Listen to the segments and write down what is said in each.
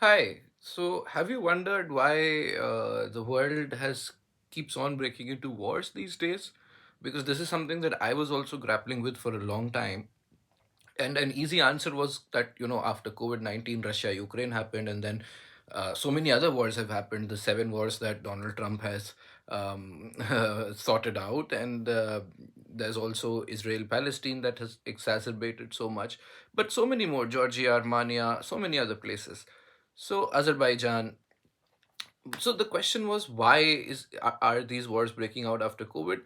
Hi. So, have you wondered why the world has keeps on breaking into wars these days? Because this is something that I was also grappling with for a long time. And an easy answer was that, after COVID-19, Russia, Ukraine happened, and then so many other wars have happened, the seven wars that Donald Trump has sorted out. And there's also Israel Palestine that has exacerbated so much, but so many more, Georgia, Armenia, so many other places. So, Azerbaijan. So the question was, why are these wars breaking out after COVID?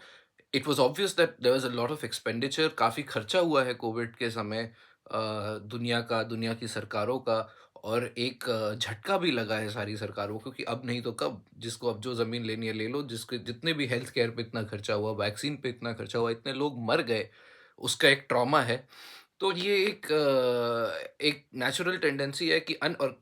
It was obvious that there was a lot of expenditure, काफी खर्चा हुआ है Covid के समय, दुनिया की सरकारों का, और एक झटका भी लगा है सारी सरकारों को कि अब नहीं तो कब, जिसको अब जो जमीन लेनी है ले लो, जिसके जितने भी हेल्थ केयर पे इतना खर्चा हुआ, वैक्सीन पे इतना खर्चा हुआ, इतने लोग मर गए, उसका एक ट्रॉमा है। तो ये एक नेचुरल टेंडेंसी है कि अन और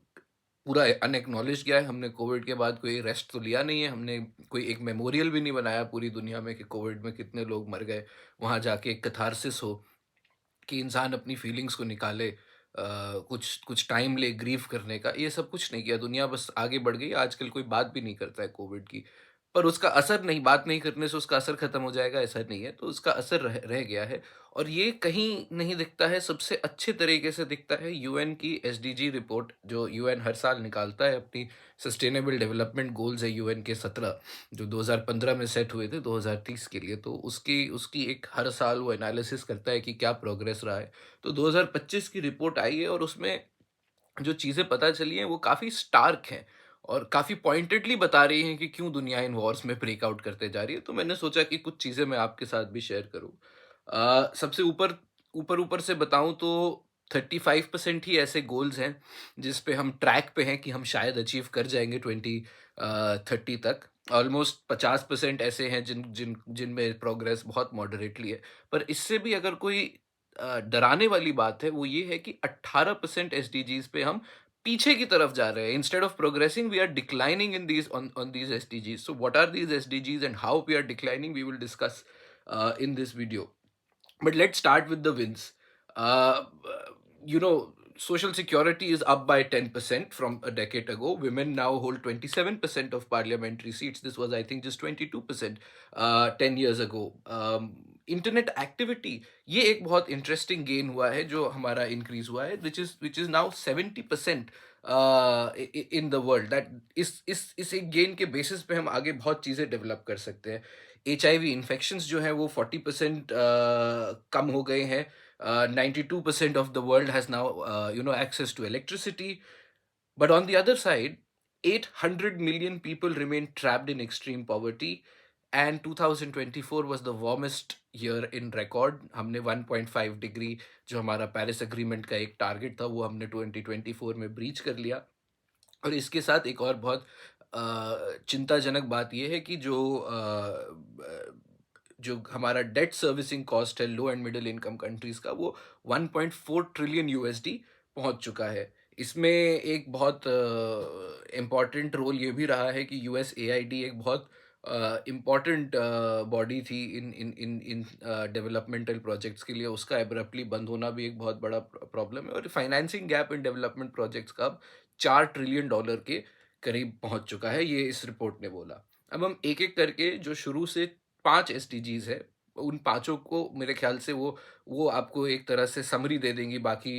पूरा अनएक्नॉलेज गया है। हमने कोविड के बाद कोई रेस्ट तो लिया नहीं है, हमने कोई एक मेमोरियल भी नहीं बनाया पूरी दुनिया में कि कोविड में कितने लोग मर गए। वहाँ जाके एक कैथारसिस हो कि इंसान अपनी फीलिंग्स को निकाले, कुछ कुछ टाइम ले ग्रीव करने का, ये सब कुछ नहीं किया। दुनिया बस आगे बढ़ गई, आजकल कोई बात भी नहीं करता है कोविड की। पर उसका असर नहीं, बात नहीं करने से उसका असर खत्म हो जाएगा ऐसा नहीं है, तो उसका असर रह गया है। और ये कहीं नहीं दिखता है, सबसे अच्छे तरीके से दिखता है यूएन की एसडीजी रिपोर्ट, जो यूएन हर साल निकालता है। अपनी सस्टेनेबल डेवलपमेंट गोल्स है यूएन के 17, जो 2015 में सेट हुए थे 2030 के लिए। तो उसकी उसकी एक हर साल वो एनालिसिस करता है कि क्या प्रोग्रेस रहा है। तो 2025 की रिपोर्ट आई है, और उसमें जो चीज़ें पता चली हैं वो काफ़ी स्टार्क हैं, और काफ़ी पॉइंटेडली बता रही हैं कि क्यों दुनिया इन वॉर्स में ब्रेक आउट करते जा रही है। तो मैंने सोचा कि कुछ चीज़ें मैं आपके साथ भी शेयर करूँ। सबसे ऊपर ऊपर ऊपर से बताऊँ तो 35% ही ऐसे गोल्स हैं जिस पे हम ट्रैक पे हैं कि हम शायद अचीव कर जाएंगे 2030 तक। ऑलमोस्ट 50% ऐसे हैं जिन जिन जिनमें प्रोग्रेस बहुत मॉडरेटली है। पर इससे भी अगर कोई डराने वाली बात है, वो ये है कि 18% एसडीजीज पे हम पीछे की तरफ जा रहे हैं। Instead of progressing, we are declining in these on these SDGs. So what are these SDGs and how we are declining, we will discuss in this video. But let's start with the wins. Uh, Social security is up by 10% from a decade ago. Women now hold 27% of parliamentary seats. This was, I think, just 22% 10 years ago. Internet activity, ये एक बहुत interesting gain हुआ है जो हमारा increase हुआ है, which is now 70% in the world. That इस एक गेन के बेसिस पे हम आगे बहुत चीज़ें डेवलप कर सकते हैं। HIV इन्फेक्शंस जो हैं वो 40% कम हो गए हैं। 92% of the world has now access to electricity. But on the other side, 800 million people remain trapped in extreme poverty, and 2024 was the warmest year in record. हमने 1.5 डिग्री, जो हमारा पेरिस एग्रीमेंट का एक टारगेट था, वो हमने 2024 में breach कर लिया। और इसके साथ एक और बहुत चिंताजनक बात यह है कि जो हमारा डेट सर्विसिंग कॉस्ट है लो एंड मिडिल इनकम कंट्रीज का, वो 1.4 ट्रिलियन यूएसडी पहुंच चुका है। इसमें एक बहुत इम्पॉर्टेंट रोल ये भी रहा है कि यूएसएआईडी एक बहुत इम्पॉर्टेंट बॉडी थी इन इन इन इन डेवलपमेंटल प्रोजेक्ट्स के लिए। उसका एब्रप्टली बंद होना भी एक बहुत बड़ा प्रॉब्लम है, और financing gap in development projects का अब $4 ट्रिलियन के करीब पहुंच चुका है, ये इस रिपोर्ट ने बोला। अब हम एक एक करके, जो शुरू से 5 एसडीजीज है, उन पांचों को मेरे ख्याल से वो आपको एक तरह से समरी दे देंगी। बाकी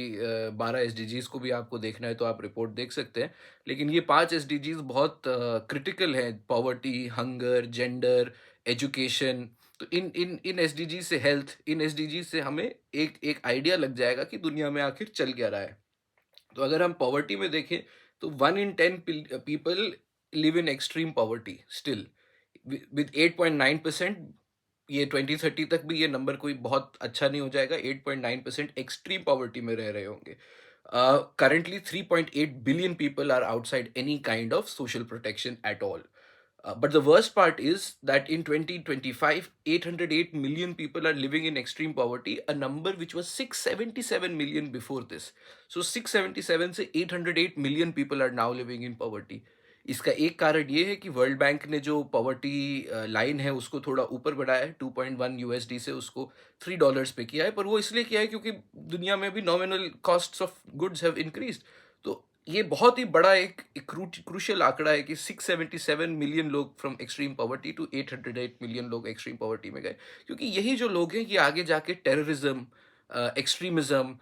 12 एसडीजीज को भी आपको देखना है तो आप रिपोर्ट देख सकते हैं। लेकिन ये 5 एसडीजीज बहुत क्रिटिकल हैं: पॉवर्टी, हंगर, जेंडर, एजुकेशन। तो इन एसडीजी से हेल्थ, इन एसडीजी से हमें एक एक आइडिया लग जाएगा कि दुनिया में आखिर चल क्या रहा है। तो अगर हम पॉवर्टी में देखें, तो 1 in 10 people live in extreme poverty still, with 8.9%। ये 2030 तक भी ये नंबर कोई बहुत अच्छा नहीं हो जाएगा, 8.9% एक्सट्रीम पॉवर्टी में रह रहे होंगे। Currently 3.8 billion people are outside any kind of social protection at all. But the worst part is that in 2025, 808 million people are living in extreme poverty, a number which was 677 million before this. So 677 से 808 million people are now living in poverty. इसका एक कारण ये है कि world bank ने जो poverty line है उसको थोड़ा ऊपर बढ़ाया है, 2.1 यूएसडी से उसको $3 पे किया है। पर वो इसलिए किया है क्योंकि दुनिया में भी nominal costs of goods have increased. तो ये बहुत ही बड़ा एक क्रूशियल आंकड़ा है कि 677 मिलियन लोग from extreme poverty to 808 million लोग एक्सट्रीम पॉवर्टी में गए, क्योंकि यही जो लोग हैं ये आगे जाके टेररिज्म, एक्सट्रीमिज्म,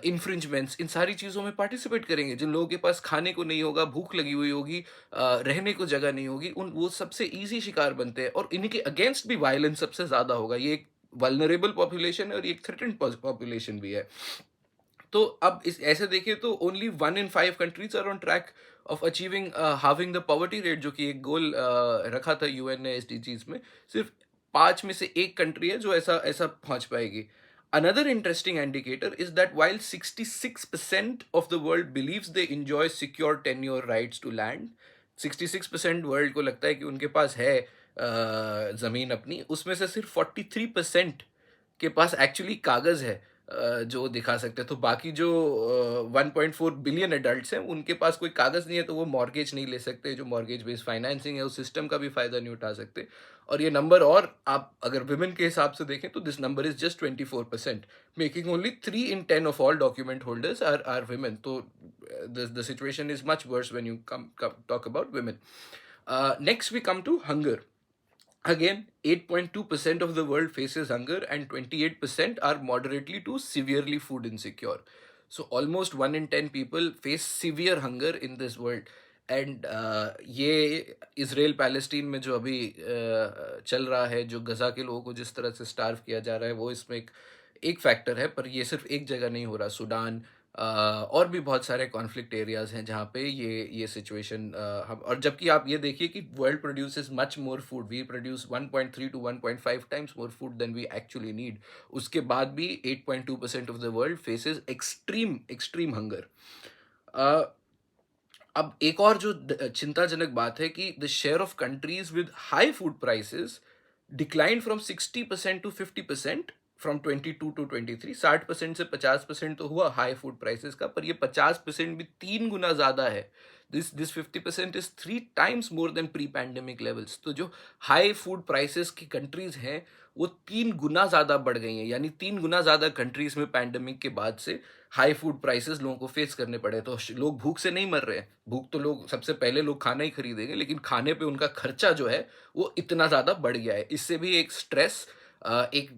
इन्फ्रिंजमेंट्स, इन सारी चीज़ों में पार्टिसिपेट करेंगे। जिन लोगों के पास खाने को नहीं होगा, भूख लगी हुई होगी, रहने को जगह नहीं होगी, उन वो सबसे ईजी शिकार बनते हैं, और इनके अगेंस्ट भी वायलेंस सबसे ज़्यादा होगा। ये एक वल्नरेबल पॉपुलेशन है और ये एक थ्रेटेंड पॉपुलेशन भी है। तो अब इस ऐसे देखें तो only 1 in 5 countries are on track of achieving having the poverty rate, जो कि एक गोल रखा था यूएन ने एसडीजीज में। सिर्फ 5 में से 1 कंट्री है जो ऐसा ऐसा पहुंच पाएगी। Another interesting indicator is that while 66% of the world believes they enjoy secure tenure rights to land, 66% world को लगता है कि उनके पास है जमीन अपनी, उसमें से सिर्फ 43% के पास एक्चुअली कागज है जो दिखा सकते हैं। तो बाकी जो 1.4 बिलियन एडल्ट्स हैं उनके पास कोई कागज नहीं है, तो वो मॉर्गेज नहीं ले सकते, जो मॉर्गेज बेस्ड फाइनेंसिंग है उस सिस्टम का भी फायदा नहीं उठा सकते। और ये नंबर, और आप अगर विमेन के हिसाब से देखें तो this number is just 24%, making only 3 in 10 of all document holders are women. तो the situation is much worse when you come talk about women. Next we come to hunger. Again, 8.2% of the world faces hunger and 28% are moderately to severely food insecure. So almost 1 in 10 people face severe hunger in this world. And ये Israel Palestine में जो अभी चल रहा है, जो गजा के लोगों को जिस तरह से स्टार्व किया जा रहा है, वो इसमें एक फैक्टर है। पर ये सिर्फ एक जगह नहीं हो रहा, सूडान और भी बहुत सारे कॉन्फ्लिक्ट एरियाज हैं जहाँ पे ये सिचुएशन हम, और जबकि आप ये देखिए कि world produces much more food, we produce 1.3 to 1.5 times more food than we actually need. उसके बाद भी 8.2% of the world faces extreme extreme hunger. अब एक और जो चिंताजनक बात है कि the share of countries with high food prices decline from 60% to 50% from 22 to 23। 60% से 50% तो हुआ हाई फूड प्राइसेस का, पर ये 50% भी 3 गुना ज्यादा है। This 50% is 3 times more than pre pandemic levels. तो जो हाई फूड प्राइसेस की कंट्रीज हैं वो 3 गुना ज्यादा बढ़ गई हैं, यानी 3 गुना ज्यादा कंट्रीज में पैंडेमिक के बाद से हाई फूड प्राइसेस लोगों को फेस करने पड़े। तो लोग भूख से नहीं मर रहे हैं, भूख तो लोग सबसे पहले लोग खाना ही खरीदेंगे, लेकिन खाने पे उनका खर्चा जो है वो इतना ज़्यादा बढ़ गया है। इससे भी एक स्ट्रेस, एक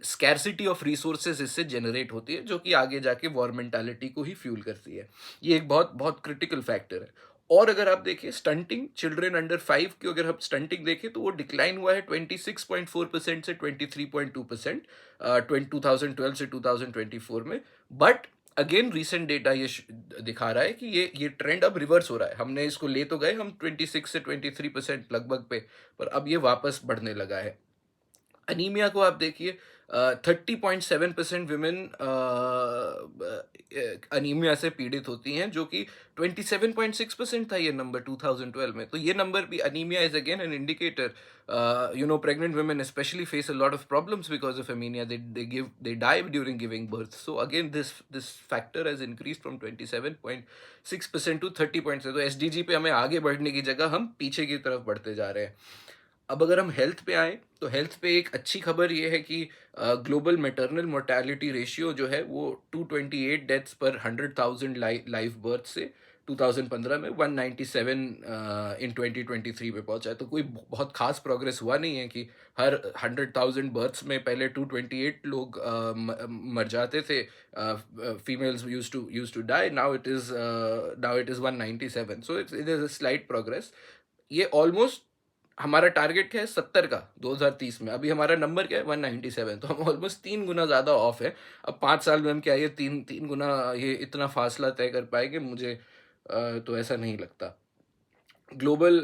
स्कैर्सिटी ऑफ रिसोर्सेज इससे जनरेट होती है, जो कि आगे जाके वॉर मेंटालिटी को ही फ्यूल करती है। ये एक बहुत बहुत क्रिटिकल फैक्टर है। और अगर आप देखिए स्टंटिंग, चिल्ड्रन अंडर 5 की अगर हम स्टंटिंग देखें तो वो डिक्लाइन हुआ है 26.4% से 23.2% 2012 से 2024 में। बट अगेन रीसेंट डेटा ये दिखा रहा है कि ये ट्रेंड अब रिवर्स हो रहा है। हमने इसको ले तो गए हम 26 से 23% लगभग पे, पर अब ये वापस बढ़ने लगा है। अनीमिया को आप देखिए, 30.7% विमेन अनीमिया से पीड़ित होती हैं, जो कि 27.6% था ये नंबर 2012 में। तो ये नंबर भी, anaemia is again an indicator. Pregnant women especially face a lot of problems because of anemia. They die during giving birth. So again, this factor has increased from 27.6% to 30.7. तो SDG पे हमें आगे बढ़ने की जगह हम पीछे की तरफ बढ़ते जा रहे हैं। अब अगर हम हेल्थ पे आए तो हेल्थ पे एक अच्छी खबर ये है कि ग्लोबल मैटरनल मोर्टेलिटी रेशियो जो है वो 228 डेथ्स पर 100,000 लाइव बर्थ से 2015 में 197 इन 2023 पे पहुंचा है। तो कोई बहुत खास प्रोग्रेस हुआ नहीं है कि हर 100,000 बर्थ्स में पहले 228 लोग मर जाते थे, females used to die, now it is 197। So it is a slight progress. ये ऑलमोस्ट, हमारा टारगेट क्या है 70 का 2030 में, अभी हमारा नंबर क्या है 197, तो हम ऑलमोस्ट 3 गुना ज़्यादा ऑफ है। अब 5 साल में हम क्या ये तीन तीन गुना ये इतना फासला तय कर पाएंगे? मुझे तो ऐसा नहीं लगता। Global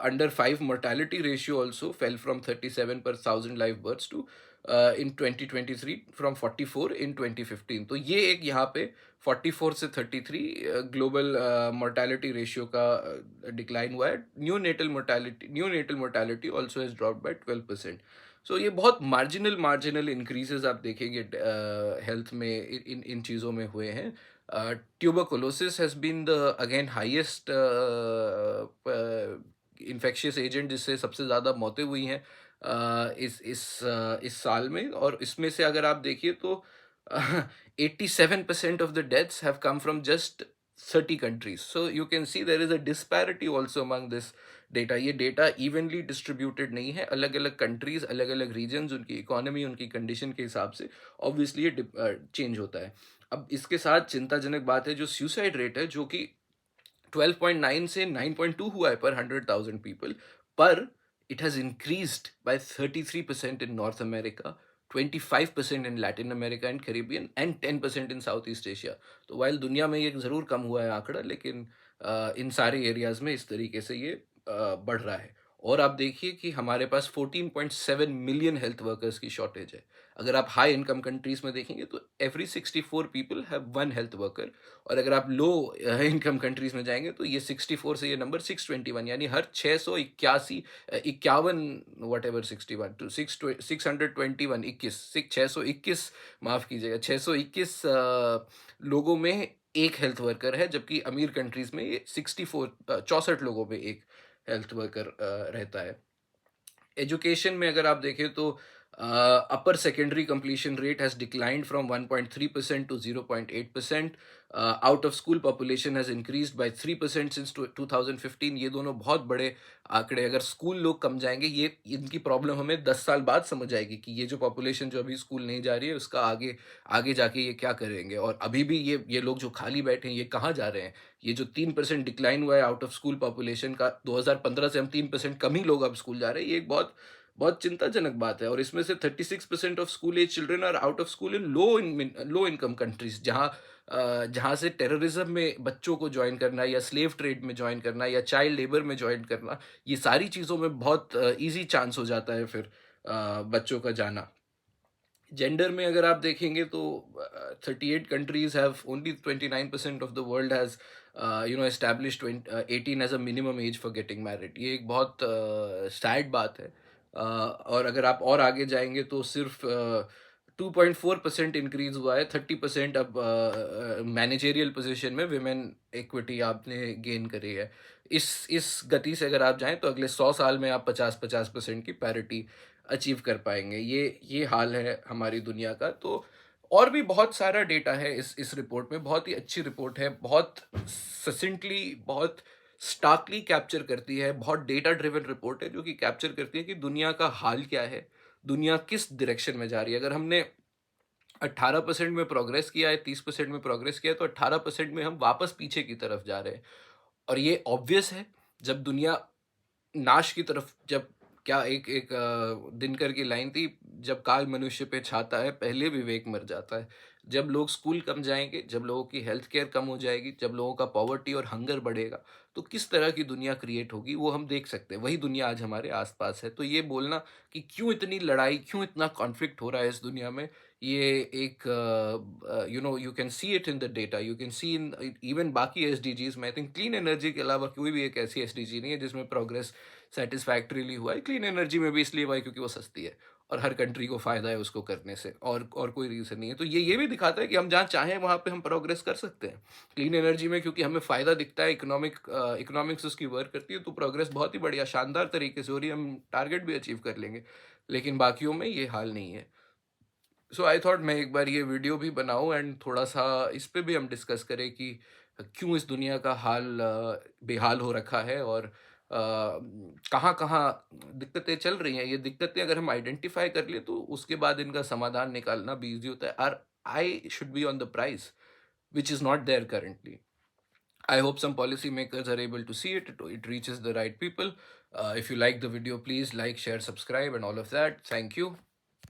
under 5 mortality ratio also fell from 37 per thousand live births to in 2023 from 44 in 2015। तो ये एक यहाँ पे 44 से 33 ग्लोबल मोर्टेलिटी रेशियो का डिक्लाइन हुआ है। Neonatal mortality also has drop by 12%। So ये बहुत मार्जिनल इंक्रीजेस आप देखेंगे हेल्थ में इन इन चीज़ों में हुए हैं। Tuberculosis has been the again highest infectious agent जिससे सबसे ज़्यादा मौतें हुई हैं इस साल में। और इसमें से अगर आप देखिए तो 87% of the deaths have come from just 30 countries. So you can see there is a disparity also among this data. ये data evenly distributed नहीं है, अलग अलग countries, अलग अलग regions, उनकी economy, उनकी condition के हिसाब से obviously ये change होता है. अब इसके साथ चिंताजनक बात है जो suicide rate है, जो कि 12.9 से 9.2 हुआ है पर 100,000 people, पर it has increased by 33% in North America, 25% in Latin America and Caribbean, and 10% in Southeast Asia. तो while दुनिया में ये ज़रूर कम हुआ है आंकड़ा, लेकिन इन सारे एरियाज में इस तरीके से ये बढ़ रहा है. और आप देखिए कि हमारे पास 14.7 मिलियन हेल्थ वर्कर्स की शॉर्टेज है. अगर आप हाई इनकम कंट्रीज में देखेंगे तो every 64 people have one health worker, और अगर आप लो इनकम कंट्रीज में जाएंगे तो ये 64 से ये नंबर 621, यानी हर 681 इक्यावन, वट एवर 61 टू 621 21 621, माफ कीजिएगा, 621 लोगों में एक हेल्थ वर्कर है, जबकि अमीर कंट्रीज में ये 64 लोगों में एक हेल्थ वर्कर रहता है. एजुकेशन में अगर आप देखें तो upper secondary completion rate has declined from 1.3% to 0.8%. Out of school population has increased by 3% since 2015. ये दोनों बहुत बड़े आंकड़े. अगर स्कूल लोग कम जाएंगे, ये इनकी प्रॉब्लम हमें 10 साल बाद समझ आएगी कि ये जो पॉपुलेशन जो अभी स्कूल नहीं जा रही है उसका आगे आगे जाके ये क्या करेंगे. और अभी भी ये लोग जो खाली बैठे हैं ये कहाँ जा रहे हैं. ये जो 3% डिक्लाइन हुआ है आउट ऑफ स्कूल पॉपुलेशन का, 2015 से हम 3% कम ही लोग अब स्कूल जा रहे हैं, ये एक बहुत बहुत चिंताजनक बात है. और इसमें से 36% of school age children are out of school in low income countries, जहाँ से टेररिज्म में बच्चों को ज्वाइन करना, या स्लेव ट्रेड में ज्वाइन करना, या चाइल्ड लेबर में ज्वाइन करना, ये सारी चीज़ों में बहुत इजी चांस हो जाता है फिर बच्चों का जाना. जेंडर में अगर आप देखेंगे तो 38 countries have only 29% of the world has established 18 as a minimum age for getting married. ये एक बहुत सैड बात है. और अगर आप और आगे जाएंगे तो सिर्फ 2.4% इंक्रीज हुआ है. 30% अब मैनेजेरियल पोजीशन में विमेन इक्विटी आपने गेन करी है. इस गति से अगर आप जाएं तो अगले 100 साल में आप 50-50% की पैरिटी अचीव कर पाएंगे. ये हाल है हमारी दुनिया का. तो और भी बहुत सारा डेटा है इस रिपोर्ट में. बहुत ही अच्छी रिपोर्ट है, बहुत ससिंटली, बहुत स्टार्कली कैप्चर करती है. बहुत डेटा ड्रिवन रिपोर्ट है जो कि कैप्चर करती है कि दुनिया का हाल क्या है, दुनिया किस डायरेक्शन में जा रही है. अगर हमने 18% में प्रोग्रेस किया है, 30% में प्रोग्रेस किया है, तो 18% में हम वापस पीछे की तरफ जा रहे हैं. और ये ऑब्वियस है. जब दुनिया नाश की तरफ, जब क्या एक एक दिनकर की लाइन थी, जब काल मनुष्य पे छाता है पहले विवेक मर जाता है. जब लोग स्कूल कम जाएंगे, जब लोगों की हेल्थ केयर कम हो जाएगी, जब लोगों का पॉवर्टी और हंगर बढ़ेगा, तो किस तरह की दुनिया क्रिएट होगी वो हम देख सकते हैं. वही दुनिया आज हमारे आसपास है. तो ये बोलना कि क्यों इतनी लड़ाई, क्यों इतना कॉन्फ्लिक्ट हो रहा है इस दुनिया में, ये एक you can see it in the data, you can see in even बाकी एसडीजीज में. आई थिंक क्लीन एनर्जी के अलावा कोई भी एक ऐसी एसडीजी नहीं है जिसमें प्रोग्रेस सेटिस्फैक्टरीली हुआ है. क्लीन एनर्जी में भी इसलिए हुआ है क्योंकि वो सस्ती है और हर कंट्री को फायदा है उसको करने से, और कोई रीज़न नहीं है. तो ये भी दिखाता है कि हम जहाँ चाहें वहाँ पे हम प्रोग्रेस कर सकते हैं. क्लीन एनर्जी में क्योंकि हमें फ़ायदा दिखता है, इकोनॉमिक्स उसकी वर्क करती है, तो प्रोग्रेस बहुत ही बढ़िया शानदार तरीके से हो रही है, हम टारगेट भी अचीव कर लेंगे. लेकिन बाकियों में ये हाल नहीं है. सो आई थॉट मैं एक बार ये वीडियो भी बनाऊं एंड थोड़ा सा इस पे भी हम डिस्कस करें कि क्यों इस दुनिया का हाल बेहाल हो रखा है, और कहाँ कहाँ दिक्कतें चल रही हैं. ये दिक्कतें अगर हम आइडेंटिफाई कर ले तो उसके बाद इनका समाधान निकालना भी ईजी होता है. Are I should be on the price which is not there currently. I hope some policymakers are able to see it. It reaches the right people. If you like the video, please like, share, subscribe, and all of that. Thank you.